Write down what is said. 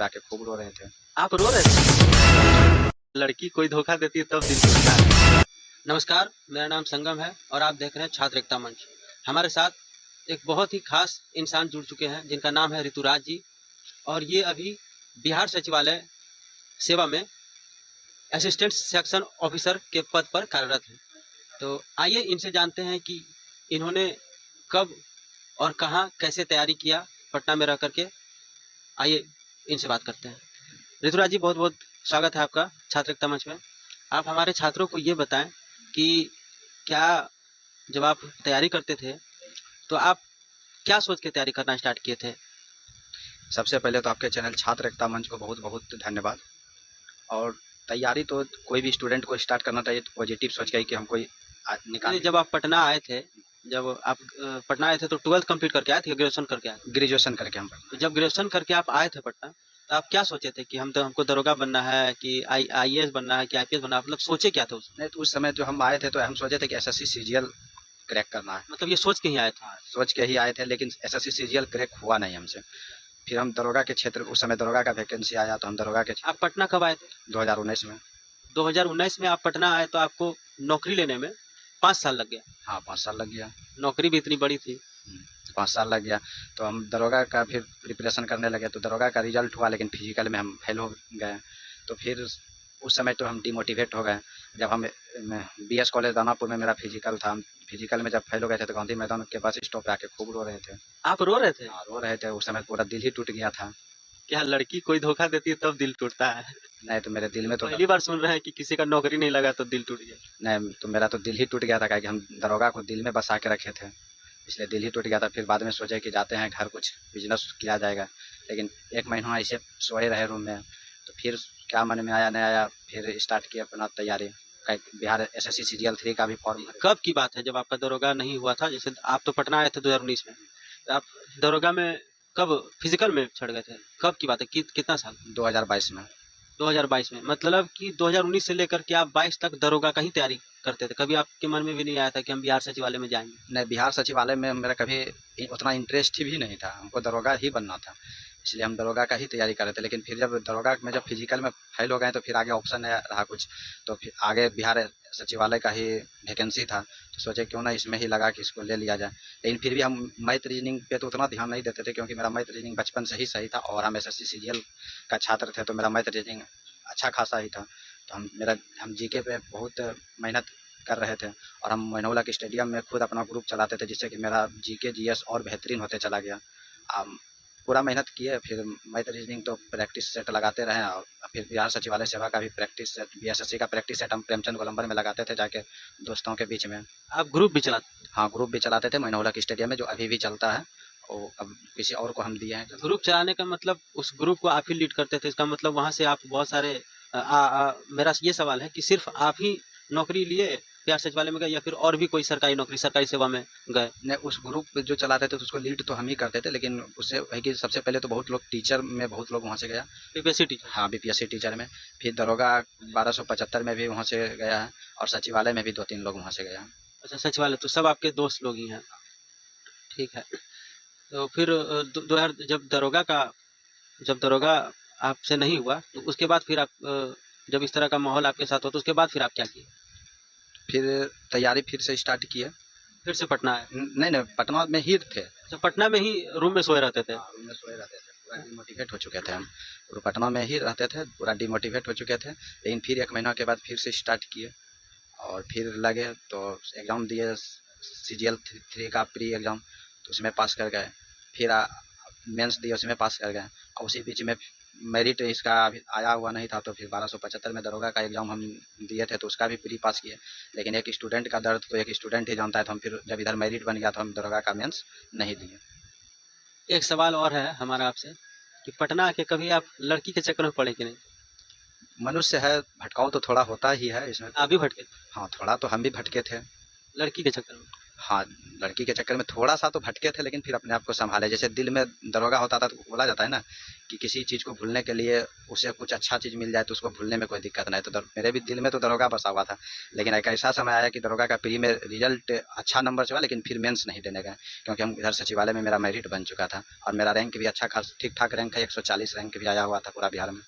पे आके खूब रो रहे थे। आप रो रहे थे? लड़की कोई धोखा देती है तब दिल टूटता है। नमस्कार, मेरा नाम संगम है और आप देख रहे हैं छात्र एकता मंच। हमारे साथ एक बहुत ही खास इंसान जुड़ चुके हैं जिनका नाम है ऋतुराज जी, और ये अभी बिहार सचिवालय सेवा में असिस्टेंट सेक्शन ऑफिसर के पद पर कार्यरत हैं। तो आइए इनसे जानते हैं कि इन्होंने कब और कहाँ कैसे तैयारी किया पटना में रह करके। आइए इनसे बात करते हैं। ऋतुराज जी, बहुत बहुत स्वागत है आपका छात्र एकता मंच में। आप हमारे छात्रों को ये बताएं कि क्या जब आप तैयारी करते थे तो आप क्या सोच के तैयारी करना स्टार्ट किए थे? सबसे पहले तो आपके चैनल छात्र एकता मंच को बहुत बहुत धन्यवाद। और तैयारी तो कोई भी स्टूडेंट को स्टार्ट करना चाहिए तो पॉजिटिव सोच के ही कि हम कोई निकाल। जब आप पटना आए थे, जब आप पटना आए थे तो 12th कंप्लीट करके आए थे, ग्रेजुएशन करके आए थे? ग्रेजुएशन करके हम। तो जब ग्रेजुएशन करके आप आए थे पटना, तो आप क्या सोचे थे कि हमको दरोगा बनना है कि आईएएस बनना है कि आईपीएस बनना है? मतलब सोचे क्या थे उसमें? नहीं तो उस समय जो हम आए थे तो हम सोचे थे कि एसएससी सीजीएल क्रैक करना है। मतलब ये सोच के ही आए थे? सोच के ही आए थे, लेकिन एसएससी सीजीएल क्रैक हुआ नहीं हमसे। फिर हम दरोगा के क्षेत्र, उस समय दरोगा का वैकेंसी आया तो हम दरोगा के। आप पटना कब आए थे? 2019 में। 2019 में आप पटना आए तो आपको नौकरी लेने में 5 साल लग गया। हाँ, 5 साल लग गया। नौकरी भी इतनी बड़ी थी। 5 साल लग गया। तो हम दरोगा का फिर प्रिपरेशन करने लगे तो दरोगा का रिजल्ट हुआ, लेकिन फिजिकल में हम फेल हो गए। तो फिर उस समय तो हम डिमोटिवेट हो गए। जब हम बीएस कॉलेज दानापुर में मेरा फिजिकल था, हम फिजिकल में जब फेल हो गए थे तो गांधी मैदान के बस स्टॉप पे आके खूब रो रहे थे। आप रो रहे थे? हाँ, रो रहे थे। उस समय पूरा दिल ही टूट गया था। क्या लड़की कोई धोखा देती है तब दिल टूटता है? नहीं तो मेरे दिल में तो पहली बार सुन रहे हैं कि किसी का नौकरी नहीं लगा तो दिल टूट गया। नहीं तो मेरा तो दिल ही टूट गया था, क्योंकि हम दरोगा को दिल में बसा के रखे थे, इसलिए दिल ही टूट गया था। फिर बाद में सोचे कि जाते हैं घर, कुछ बिजनेस किया जाएगा। लेकिन 1 महीना ऐसे सोए रहे रूम में, तो फिर क्या मन में आया नहीं आया, फिर स्टार्ट किया अपना तैयारी। बिहार एसएससी सीजीएल 3 का भी फॉर्म। कब की बात है जब आपका दरोगा नहीं हुआ था? जैसे आप तो पटना आए थे 2019 में, तो आप दरोगा में कब फिजिकल में चढ़ गए थे? कब की बात है? कितना साल? 2022 में। 2022 में, मतलब कि 2019 से लेकर के आप 22 तक दरोगा का ही तैयारी करते थे। कभी आपके मन में भी नहीं आया था कि हम बिहार सचिवालय में जाएंगे? नहीं, बिहार सचिवालय में मेरा कभी उतना इंटरेस्ट भी नहीं था, हमको दरोगा ही बनना था, इसलिए हम दरोगा का ही तैयारी कर रहे थे। लेकिन फिर जब दरोगा में जब फिजिकल में फेल हो गए तो फिर आगे ऑप्शन नहीं रहा कुछ, तो फिर आगे बिहार सचिवालय का ही वैकेंसी था, तो सोचे क्यों ना इसमें ही लगा कि इसको ले लिया जाए। लेकिन फिर भी हम मैथ रीजनिंग पे तो उतना ध्यान नहीं देते थे, क्योंकि मेरा मैथ रीजनिंग बचपन से ही सही था और हम एसएससी सीजीएल का छात्र थे, तो मेरा मैथ रीजनिंग अच्छा खासा ही था। तो हम जीके पे बहुत मेहनत कर रहे थे, और हम मनोहला के स्टेडियम में खुद अपना ग्रुप चलाते थे, जिससे कि मेरा जीके जीएस और बेहतरीन होते चला गया। पूरा मेहनत किए, फिर मैथ रीजनिंग तो प्रैक्टिस सेट लगाते रहे, और फिर बिहार सचिवालय सेवा का भी प्रैक्टिस सेट, बीएसएससी का प्रैक्टिस सेट हम प्रेमचंद गोलंबर में लगाते थे जाके दोस्तों के बीच में। आप ग्रुप भी चलाते? हाँ, ग्रुप भी चलाते थे मनोहला के स्टेडियम में, जो अभी भी चलता है। वो अब किसी और को हम दिए हैं। ग्रुप चलाने का मतलब उस ग्रुप को आप ही लीड करते थे? इसका मतलब वहाँ से आप बहुत सारे मेरा ये सवाल है कि सिर्फ आप ही नौकरी लिए बिहार सचिवालय में गए, या फिर और भी कोई सरकारी नौकरी, सरकारी सेवा में गए? नहीं, उस ग्रुप जो चलाते थे तो उसको लीड तो हम ही करते थे, लेकिन उससे है कि सबसे पहले तो बहुत लोग टीचर में, बहुत लोग वहाँ से गया। BPSC teacher? हाँ, बीपीएससी टीचर में। फिर दरोगा 1275 में भी वहाँ से गया है, और सचिवालय में भी 2-3 लोग वहाँ से गया है। अच्छा, सचिवालय तो सब आपके दोस्त लोग ही हैं। ठीक है। तो फिर जब दरोगा आपसे नहीं हुआ तो उसके बाद फिर आप जब इस तरह का माहौल आपके साथ हो तो उसके बाद फिर आप क्या किए? फिर तैयारी फिर से स्टार्ट किए। फिर से पटना आए? नहीं, पटना में ही थे। अच्छा, पटना में ही रूम में सोए रहते थे? रूम में सोए रहते थे, पूरा डिमोटिवेट हो चुके थे हम। पूरा पटना में ही रहते थे, पूरा डिमोटिवेट हो चुके थे। लेकिन फिर 1 महीना के बाद फिर से स्टार्ट किए, और फिर लगे तो एग्ज़ाम दिए, सीजीएल 3 का प्री एग्ज़ाम, तो उसमें पास कर गए। फिर मेंस दिए, उसमें पास कर गए, और उसी बीच में मेरिट इसका अभी आया हुआ नहीं था, तो फिर 1275 में दरोगा का एग्ज़ाम हम दिए थे, तो उसका भी प्री पास किए। लेकिन एक स्टूडेंट का दर्द तो एक स्टूडेंट ही जानता है, तो हम फिर जब इधर मेरिट बन गया तो हम दरोगा का मेंस नहीं दिए। एक सवाल और है हमारा आपसे कि पटना आके कभी आप लड़की के चक्कर में पड़े कि नहीं? मनुष्य है, भटकाव तो थोड़ा होता ही है इसमें। आप भी भटके? हाँ, थोड़ा तो हम भी भटके थे। लड़की के चक्कर में? हाँ, लड़की के चक्कर में थोड़ा सा तो भटके थे, लेकिन फिर अपने आप को संभाले। जैसे दिल में दरोगा होता था तो बोला जाता है ना कि किसी चीज़ को भूलने के लिए उसे कुछ अच्छा चीज़ मिल जाए तो उसको भूलने में कोई दिक्कत नहीं। तो मेरे भी दिल में तो दरोगा बसा हुआ था, लेकिन एक ऐसा समय आया कि दरोगा का प्री में रिजल्ट अच्छा नंबर से हुआ, लेकिन फिर मेंस नहीं देने गए, क्योंकि हम इधर सचिवालय में मेरा मेरिट बन चुका था और मेरा रैंक भी अच्छा खास ठीक ठाक रैंक है, 140 रैंक भी आया हुआ था पूरा बिहार में।